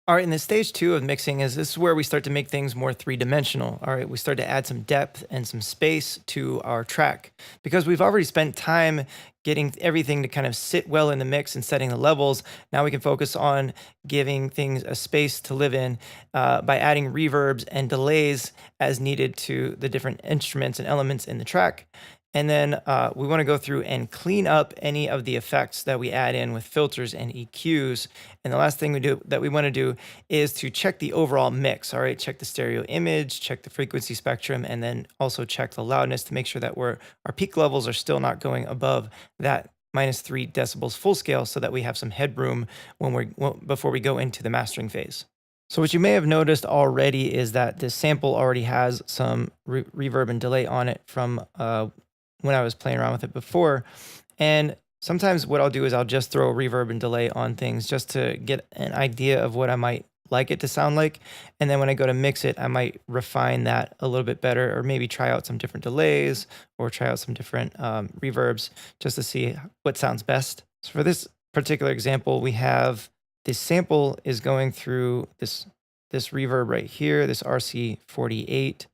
All right, and then stage two of mixing is this is where we start to make things more three-dimensional. All right, we start to add some depth and some space to our track because we've already spent time getting everything to kind of sit well in the mix and setting the levels. Now we can focus on giving things a space to live in by adding reverbs and delays as needed to the different instruments and elements in the track. And then we want to go through and clean up any of the effects that we add in with filters and EQs. And the last thing we want to do is to check the overall mix. All right, check the stereo image, check the frequency spectrum, and then also check the loudness to make sure that our peak levels are still not going above that -3 decibels full scale, so that we have some headroom before we go into the mastering phase. So what you may have noticed already is that this sample already has some reverb and delay on it from when I was playing around with it before. And sometimes what I'll do is I'll just throw a reverb and delay on things just to get an idea of what I might like it to sound like. And then when I go to mix it, I might refine that a little bit better, or maybe try out some different delays or try out some different reverbs just to see what sounds best. So for this particular example, we have this sample is going through this reverb right here, this RC48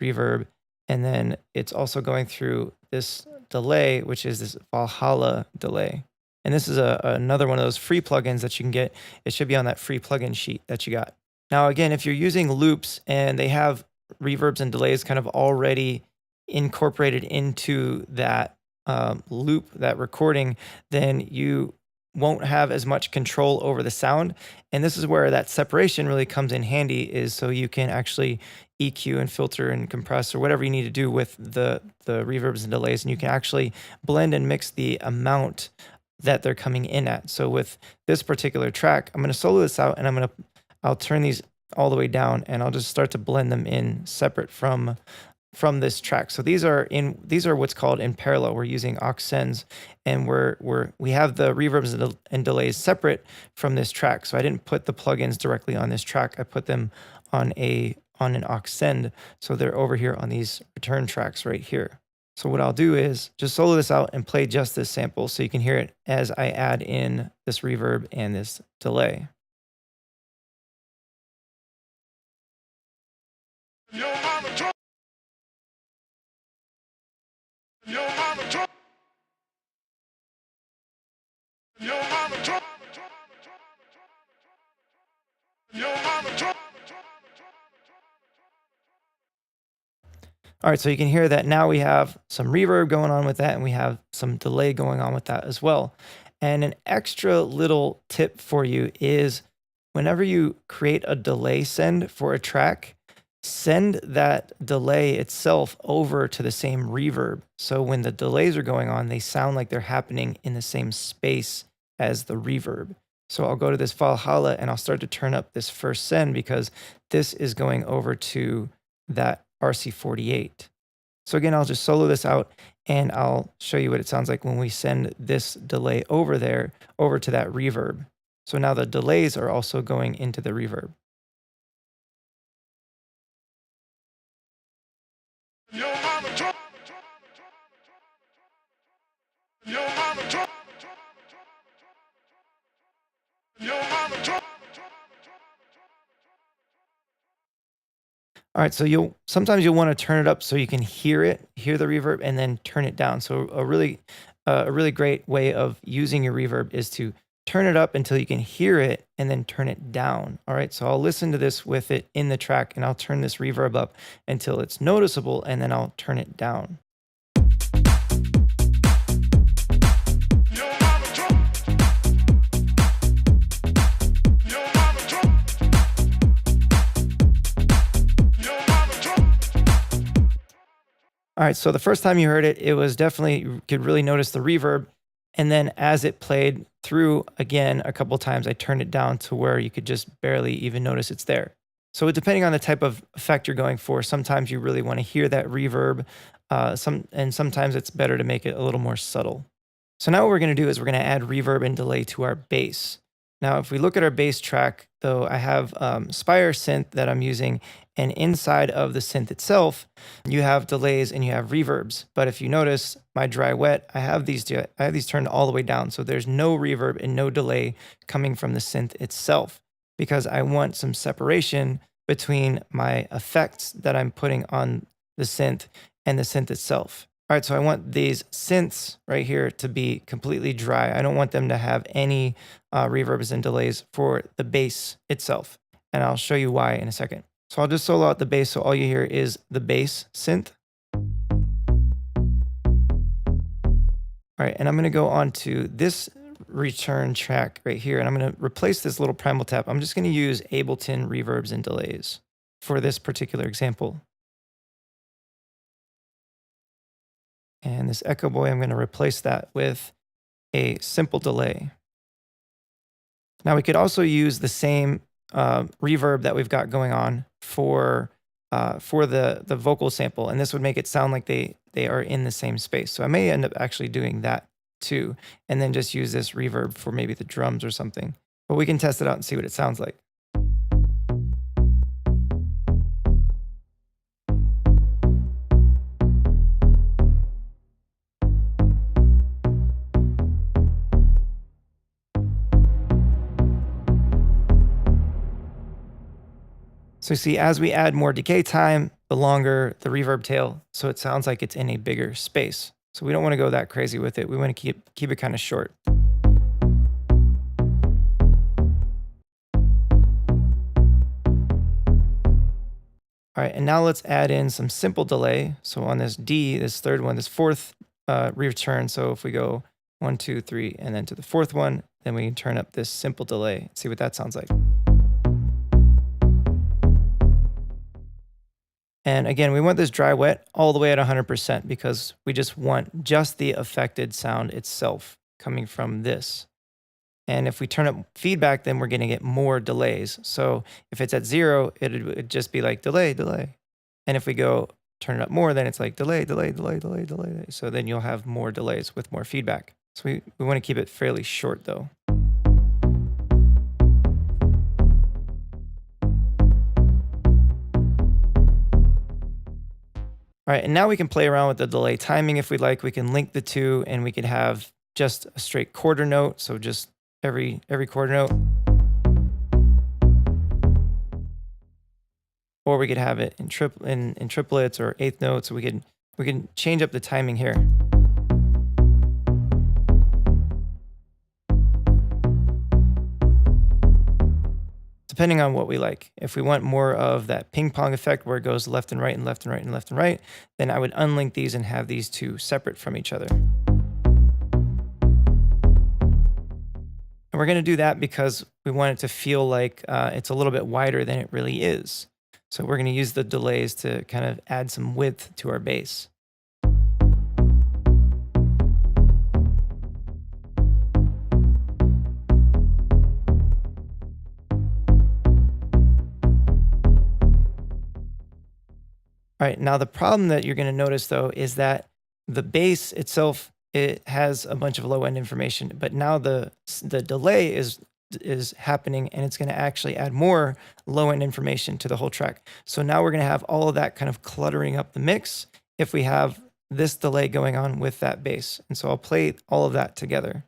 reverb, and then it's also going through this delay, which is this Valhalla delay. And this is another one of those free plugins that you can get. It should be on that free plugin sheet that you got. Now, again, if you're using loops and they have reverbs and delays kind of already incorporated into that loop, that recording, then you won't have as much control over the sound. And this is where that separation really comes in handy, is so you can actually EQ and filter and compress or whatever you need to do with the reverbs and delays, and you can actually blend and mix the amount that they're coming in at. So with this particular track, I'm going to solo this out, and I'll turn these all the way down, and I'll just start to blend them in separate from this track. So these are what's called in parallel. We're using aux sends, and we have the reverbs and delays separate from this track. So I didn't put the plugins directly on this track. I put them on an aux send. So they're over here on these return tracks right here. So what I'll do is just solo this out and play just this sample so you can hear it as I add in this reverb and this delay. All right, so you can hear that now we have some reverb going on with that, and we have some delay going on with that as well. And an extra little tip for you is whenever you create a delay send for a track, send that delay itself over to the same reverb. So when the delays are going on, they sound like they're happening in the same space as the reverb. So I'll go to this Valhalla and I'll start to turn up this first send because this is going over to that RC48. So again, I'll just solo this out and I'll show you what it sounds like when we send this delay over to that reverb. So now the delays are also going into the reverb. All right, so sometimes you'll want to turn it up so you can hear the reverb, and then turn it down. So a really great way of using your reverb is to turn it up until you can hear it and then turn it down. All right, so I'll listen to this with it in the track, and I'll turn this reverb up until it's noticeable, and then I'll turn it down. All right, so the first time you heard it, it was definitely, you could really notice the reverb. And then as it played through again a couple times, I turned it down to where you could just barely even notice it's there. So depending on the type of effect you're going for, sometimes you really want to hear that reverb, and sometimes it's better to make it a little more subtle. So now what we're going to do is we're going to add reverb and delay to our bass. Now, if we look at our bass track, though, I have Spire synth that I'm using, and inside of the synth itself, you have delays and you have reverbs. But if you notice my dry wet, I have these turned all the way down, so there's no reverb and no delay coming from the synth itself. because I want some separation between my effects that I'm putting on the synth and the synth itself. All right, so I want these synths right here to be completely dry. I don't want them to have any reverbs and delays for the bass itself. And I'll show you why in a second. So I'll just solo out the bass, so all you hear is the bass synth. All right, and I'm gonna go on to this return track right here, and I'm gonna replace this little primal tap. I'm just gonna use Ableton reverbs and delays for this particular example. And this Echo Boy, I'm gonna replace that with a simple delay. Now we could also use the same reverb that we've got going on for the vocal sample, and this would make it sound like they are in the same space. So I may end up actually doing that too, and then just use this reverb for maybe the drums or something. But we can test it out and see what it sounds like. So see, as we add more decay time, the longer the reverb tail, so it sounds like it's in a bigger space. So we don't want to go that crazy with it. We want to keep it kind of short. All right, and now let's add in some simple delay. So on this D, this third one, this fourth return. So if we go 1, 2, 3, and then to the fourth one, then we can turn up this simple delay. See what that sounds like. And again, we want this dry wet all the way at 100% because we just want just the affected sound itself coming from this. And if we turn up feedback, then we're going to get more delays. So if it's at 0, it'd just be like delay, delay. And if we go turn it up more, then it's like delay, delay, delay, delay, delay. So then you'll have more delays with more feedback. So we want to keep it fairly short though. All right, and now we can play around with the delay timing if we'd like. We can link the two and we could have just a straight quarter note. So just every quarter note. Or we could have it in triplets or eighth notes. So we can change up the timing here. Depending on what we like. If we want more of that ping pong effect where it goes left and right and left and right and left and right, then I would unlink these and have these two separate from each other. And we're going to do that because we want it to feel like it's a little bit wider than it really is. So we're going to use the delays to kind of add some width to our bass. All right, now the problem that you're going to notice though is that the bass itself, it has a bunch of low end information, but now the delay is happening and it's going to actually add more low end information to the whole track. So now we're going to have all of that kind of cluttering up the mix if we have this delay going on with that bass. And so I'll play all of that together.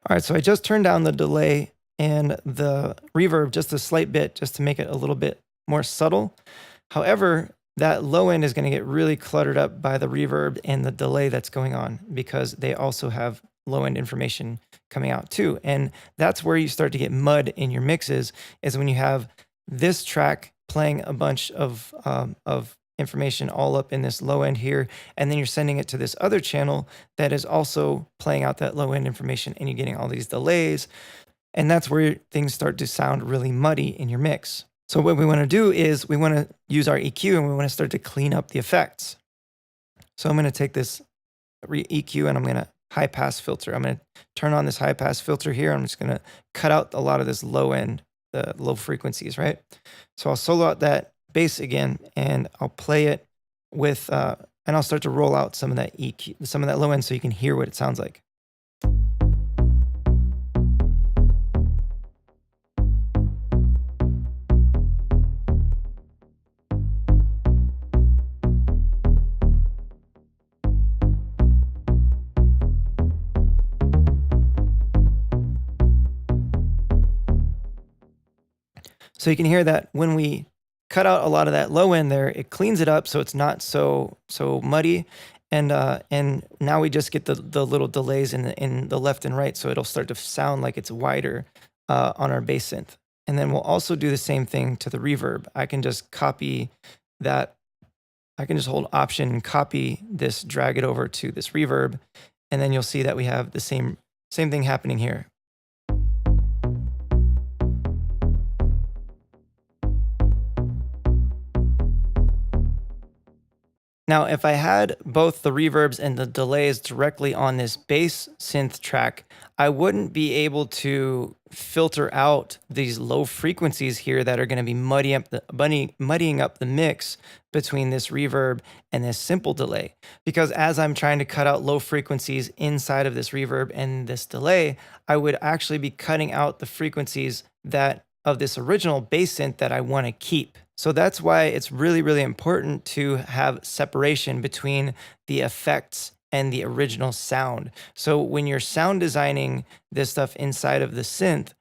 All right, so I just turned down the delay and the reverb just a slight bit, just to make it a little bit more subtle. However, that low end is going to get really cluttered up by the reverb and the delay that's going on because they also have low end information coming out too. And that's where you start to get mud in your mixes, is when you have this track playing a bunch of information all up in this low end here, and then you're sending it to this other channel that is also playing out that low end information, and you're getting all these delays, and that's where things start to sound really muddy in your mix. So what we want to do is we want to use our EQ and we want to start to clean up the effects. So I'm going to take this EQ and I'm going to high pass filter. I'm going to turn on this high pass filter here. I'm just going to cut out a lot of this low end, the low frequencies, right? So I'll solo out that bass again, and I'll play it with, and I'll start to roll out some of that EQ, some of that low end so you can hear what it sounds like. So you can hear that when we cut out a lot of that low end there, it cleans it up so it's not so muddy. And now we just get the little delays in the left and right, so it'll start to sound like it's wider on our bass synth. And then we'll also do the same thing to the reverb. I can just copy that. I can just hold Option and copy this, drag it over to this reverb, and then you'll see that we have the same thing happening here. Now, if I had both the reverbs and the delays directly on this bass synth track, I wouldn't be able to filter out these low frequencies here that are going to be muddying up the mix between this reverb and this simple delay. Because as I'm trying to cut out low frequencies inside of this reverb and this delay, I would actually be cutting out the frequencies that of this original bass synth that I want to keep. So that's why it's really, really important to have separation between the effects and the original sound. So when you're sound designing this stuff inside of the synth,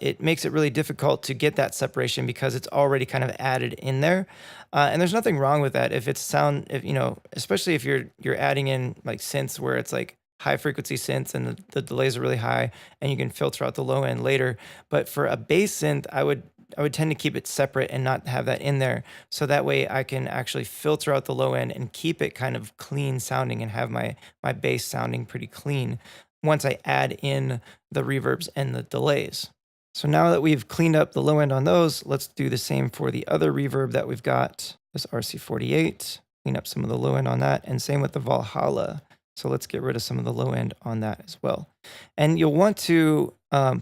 it makes it really difficult to get that separation because it's already kind of added in there. And there's nothing wrong with that if it's sound, if you know, especially if you're adding in like synths where it's like high frequency synths and the delays are really high and you can filter out the low end later. But for a bass synth, I would tend to keep it separate and not have that in there. So that way I can actually filter out the low end and keep it kind of clean sounding and have my bass sounding pretty clean once I add in the reverbs and the delays. So now that we've cleaned up the low end on those, let's do the same for the other reverb that we've got, this RC48, clean up some of the low end on that, and same with the Valhalla. So let's get rid of some of the low end on that as well. And you'll want to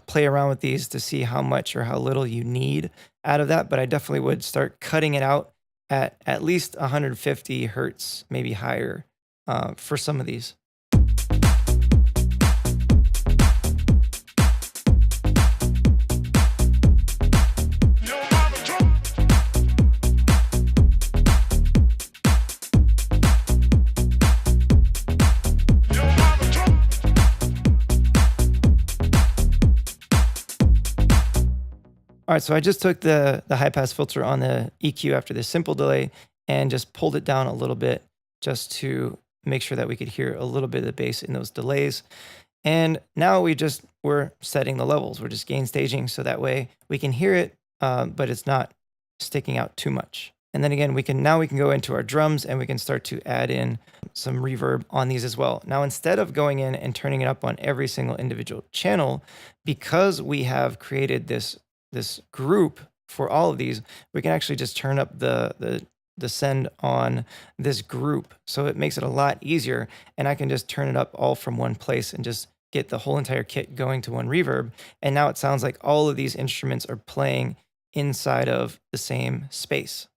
play around with these to see how much or how little you need out of that. But I definitely would start cutting it out at least 150 hertz, maybe higher for some of these. All right, so I just took the high pass filter on the EQ after this simple delay and just pulled it down a little bit just to make sure that we could hear a little bit of the bass in those delays. And now we're setting the levels. We're just gain staging so that way we can hear it, but it's not sticking out too much. And then again, we can go into our drums and we can start to add in some reverb on these as well. Now, instead of going in and turning it up on every single individual channel, because we have created this group for all of these, we can actually just turn up the send on this group. So it makes it a lot easier. And I can just turn it up all from one place and just get the whole entire kit going to one reverb. And now it sounds like all of these instruments are playing inside of the same space.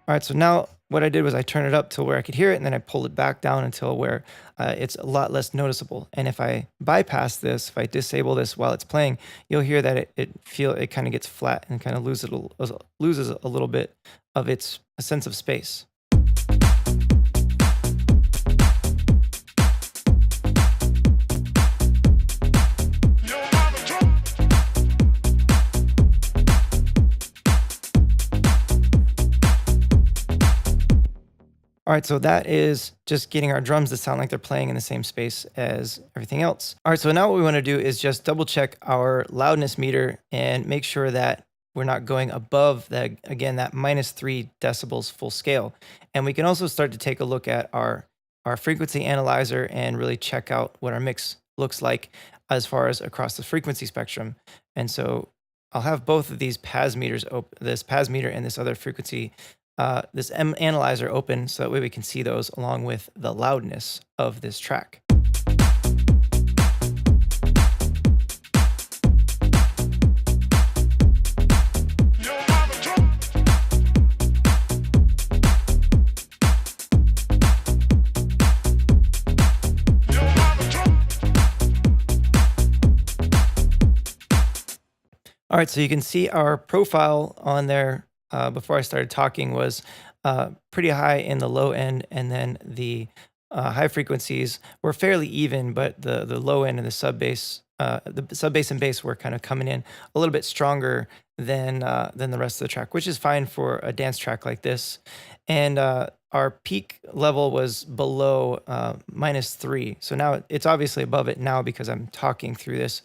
All right, so now what I did was I turned it up to where I could hear it, and then I pulled it back down until where it's a lot less noticeable. And if I bypass this, if I disable this while it's playing, you'll hear that it kind of gets flat and kind of loses a little bit of its sense of space. All right, so that is just getting our drums to sound like they're playing in the same space as everything else. All right, so now what we want to do is just double check our loudness meter and make sure that we're not going above that, again, that -3 decibels full scale. And we can also start to take a look at our frequency analyzer and really check out what our mix looks like as far as across the frequency spectrum. And so I'll have both of these PAS meters open, this PAS meter and this other frequency, this analyzer open, so that way we can see those along with the loudness of this track. All right, so you can see our profile on there before I started talking was pretty high in the low end, and then the high frequencies were fairly even, but the low end and the sub bass and bass were kind of coming in a little bit stronger than the rest of the track, which is fine for a dance track like this. And our peak level was below -3, so now it's obviously above it now because I'm talking through this.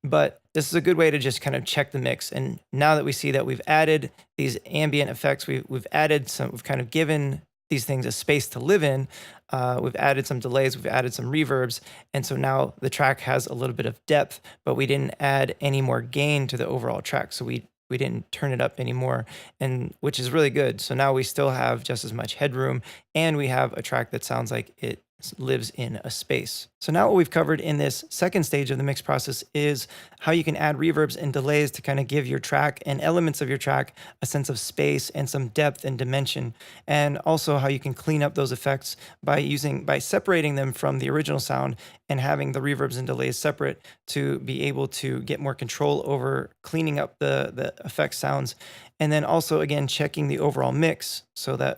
But this is a good way to just kind of check the mix. And now that we see that we've added these ambient effects, we've kind of given these things a space to live in. We've added some delays, we've added some reverbs, and so now the track has a little bit of depth, but we didn't add any more gain to the overall track. So we didn't turn it up anymore, and which is really good. So now we still have just as much headroom, and we have a track that sounds like it lives in a space. So now what we've covered in this second stage of the mix process is how you can add reverbs and delays to kind of give your track and elements of your track a sense of space and some depth and dimension, and also how you can clean up those effects by separating them from the original sound and having the reverbs and delays separate to be able to get more control over cleaning up the effect sounds. And then also again checking the overall mix so that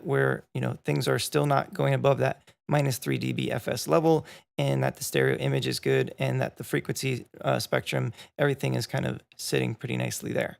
things are still not going above that -3 dB FS level, and that the stereo image is good, and that the frequency spectrum, everything is kind of sitting pretty nicely there.